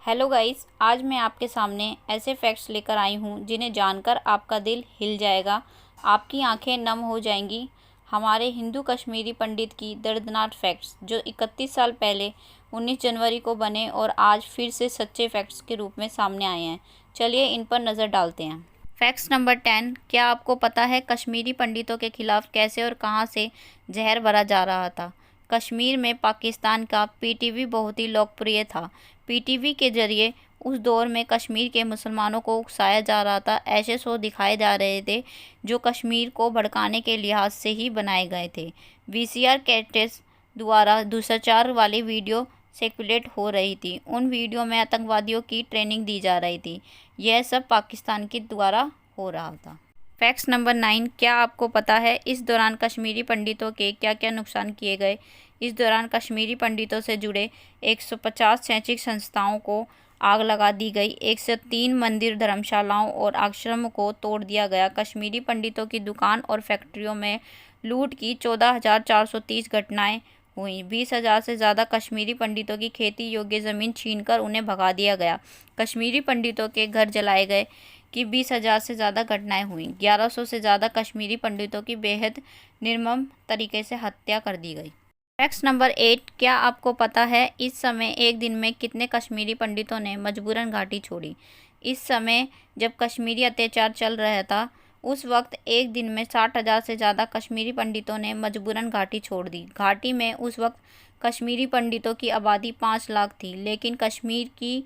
Hello guys, आज मैं आपके सामने ऐसे फैक्ट्स लेकर आई हूँ जिन्हें जानकर आपका दिल हिल जाएगा, आपकी आंखें नम हो जाएंगी। हमारे हिंदू कश्मीरी पंडित की दर्दनाक फैक्ट्स जो 31 साल पहले 19 जनवरी को बने और आज फिर से सच्चे फैक्ट्स के रूप में सामने आए हैं। चलिए इन पर नज़र डालते हैं। Facts number 10। क्या आपको पता है कश्मीरी पंडितों के खिलाफ कैसे और कहां से जहर भरा जा रहा था? कश्मीर में पाकिस्तान का पीटीवी बहुत ही लोकप्रिय था। पीटीवी के जरिए उस दौर में कश्मीर के मुसलमानों को उकसाया जा रहा था। ऐसे शो दिखाए जा रहे थे जो कश्मीर को भड़काने के लिहाज से ही बनाए गए थे। वीसीआर कैसेट्स द्वारा दुष्प्रचार वाली वीडियो सर्कुलेट हो रही थी। उन वीडियो में आतंकवादियों की ट्रेनिंग दी जा रही थी। यह सब पाकिस्तान के द्वारा हो रहा था। Facts number 9। क्या आपको पता है इस दौरान कश्मीरी पंडितों के क्या क्या नुकसान किए गए? इस दौरान कश्मीरी पंडितों से जुड़े 150 शैक्षिक संस्थाओं को आग लगा दी गई। 103 मंदिर, धर्मशालाओं और आश्रमों को तोड़ दिया गया। कश्मीरी पंडितों की दुकान और फैक्ट्रियों में लूट की 14,430 घटनाएं हुई। 20,000 से ज़्यादा कश्मीरी पंडितों की खेती योग्य ज़मीन छीनकर उन्हें भगा दिया गया। कश्मीरी पंडितों के घर जलाए गए कि 20,000 से ज़्यादा घटनाएं हुई। 1100 से ज़्यादा कश्मीरी पंडितों की बेहद निर्मम तरीके से हत्या कर दी गई। Facts number 8। क्या आपको पता है इस समय एक दिन में कितने कश्मीरी पंडितों ने मजबूरन घाटी छोड़ी? इस समय जब कश्मीरी अत्याचार चल रहा था उस वक्त एक दिन में 60,000 से ज़्यादा कश्मीरी पंडितों ने मजबूरन घाटी छोड़ दी। घाटी में उस वक्त कश्मीरी पंडितों की आबादी 5 लाख थी, लेकिन कश्मीर की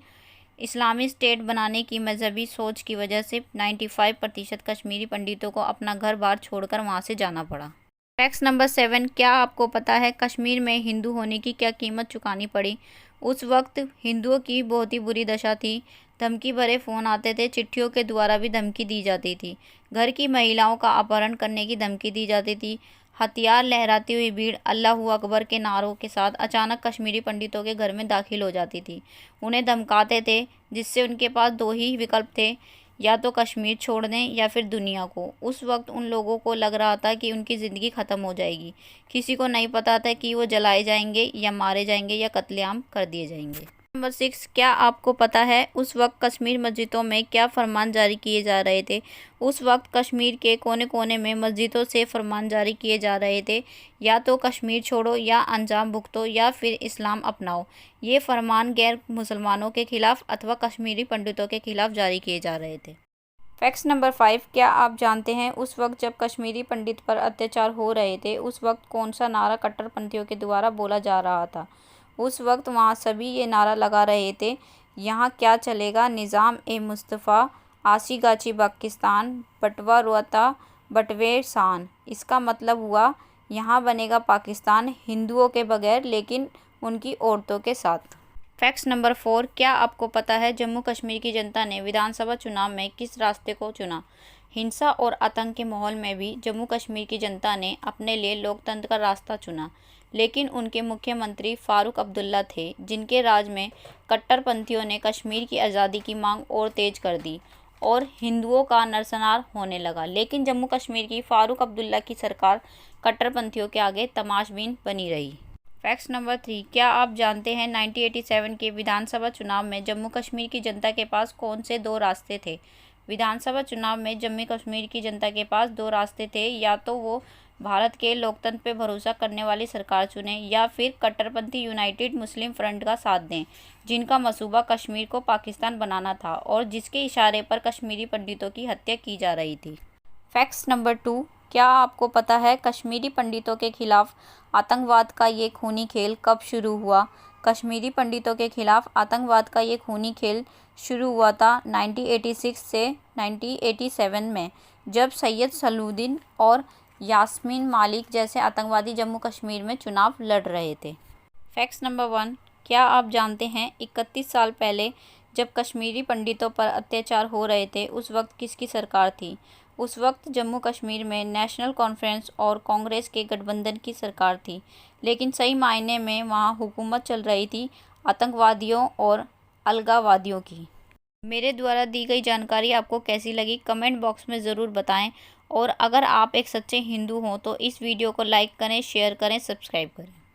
इस्लामी स्टेट बनाने की मजहबी सोच की वजह से 95% कश्मीरी पंडितों को अपना घर बार छोड़कर वहां से जाना पड़ा। Facts number 7। क्या आपको पता है कश्मीर में हिंदू होने की क्या कीमत चुकानी पड़ी? उस वक्त हिंदुओं की बहुत ही बुरी दशा थी। धमकी भरे फ़ोन आते थे, चिट्ठियों के द्वारा भी धमकी दी जाती थी। घर की महिलाओं का अपहरण करने की धमकी दी जाती थी। हथियार लहराती हुई भीड़ अल्लाहू अकबर के नारों के साथ अचानक कश्मीरी पंडितों के घर में दाखिल हो जाती थी। उन्हें धमकाते थे, जिससे उनके पास दो ही विकल्प थे, या तो कश्मीर छोड़ दें या फिर दुनिया को। उस वक्त उन लोगों को लग रहा था कि उनकी ज़िंदगी ख़त्म हो जाएगी। किसी को नहीं पता था कि वो जलाए जाएंगे या मारे जाएंगे या कत्लेआम कर दिए जाएंगे। नंबर 6। क्या आपको पता है उस वक्त कश्मीर मस्जिदों में क्या फरमान जारी किए जा रहे थे? उस वक्त कश्मीर के कोने कोने में मस्जिदों से फरमान जारी किए जा रहे थे, या तो कश्मीर छोड़ो या अंजाम भुगतो या फिर इस्लाम अपनाओ। ये फरमान गैर मुसलमानों के खिलाफ अथवा कश्मीरी पंडितों के खिलाफ जारी किए जा रहे थे। Facts number 5। क्या आप जानते हैं उस वक्त जब कश्मीरी पंडित पर अत्याचार हो रहे थे उस वक्त कौन सा नारा कट्टरपंथियों के द्वारा बोला जा रहा था? उस वक्त वहाँ सभी ये नारा लगा रहे थे, यहाँ क्या चलेगा निज़ाम ए मुस्तफ़ा, आशी गाची पाकिस्तान, बटवा रोता बटवे शान। इसका मतलब हुआ यहाँ बनेगा पाकिस्तान हिंदुओं के बगैर, लेकिन उनकी औरतों के साथ। Facts number 4। क्या आपको पता है जम्मू कश्मीर की जनता ने विधानसभा चुनाव में किस रास्ते को चुना? हिंसा और आतंक के माहौल में भी जम्मू कश्मीर की जनता ने अपने लिए लोकतंत्र का रास्ता चुना, लेकिन उनके मुख्यमंत्री फारूक अब्दुल्ला थे, जिनके राज में कट्टरपंथियों ने कश्मीर की आज़ादी की मांग और तेज कर दी और हिंदुओं का नरसंहार होने लगा। लेकिन जम्मू कश्मीर की फारूक अब्दुल्ला की सरकार कट्टरपंथियों के आगे तमाशबीन बनी रही। Facts number 3। क्या आप जानते हैं 1987 के विधानसभा चुनाव में जम्मू कश्मीर की जनता के पास कौन से दो रास्ते थे? विधानसभा चुनाव में जम्मू कश्मीर की जनता के पास दो रास्ते थे, या तो वो भारत के लोकतंत्र पर भरोसा करने वाली सरकार चुने या फिर कट्टरपंथी यूनाइटेड मुस्लिम फ्रंट का साथ दें, जिनका मंसूबा कश्मीर को पाकिस्तान बनाना था और जिसके इशारे पर कश्मीरी पंडितों की हत्या की जा रही थी। Facts number 2। क्या आपको पता है कश्मीरी पंडितों के खिलाफ आतंकवाद का ये खूनी खेल कब शुरू हुआ? कश्मीरी पंडितों के खिलाफ आतंकवाद का ये खूनी खेल शुरू हुआ था 1986 से 1987 में, जब सैयद सलाहुद्दीन और यास्मीन मालिक जैसे आतंकवादी जम्मू कश्मीर में चुनाव लड़ रहे थे। Facts number 1। क्या आप जानते हैं 31 साल पहले जब कश्मीरी पंडितों पर अत्याचार हो रहे थे उस वक्त किसकी सरकार थी? उस वक्त जम्मू कश्मीर में नेशनल कॉन्फ्रेंस और कांग्रेस के गठबंधन की सरकार थी, लेकिन सही मायने में वहाँ हुकूमत चल रही थी आतंकवादियों और अलगाववादियों की। मेरे द्वारा दी गई जानकारी आपको कैसी लगी कमेंट बॉक्स में ज़रूर बताएं, और अगर आप एक सच्चे हिंदू हों तो इस वीडियो को लाइक करें, शेयर करें, सब्सक्राइब करें।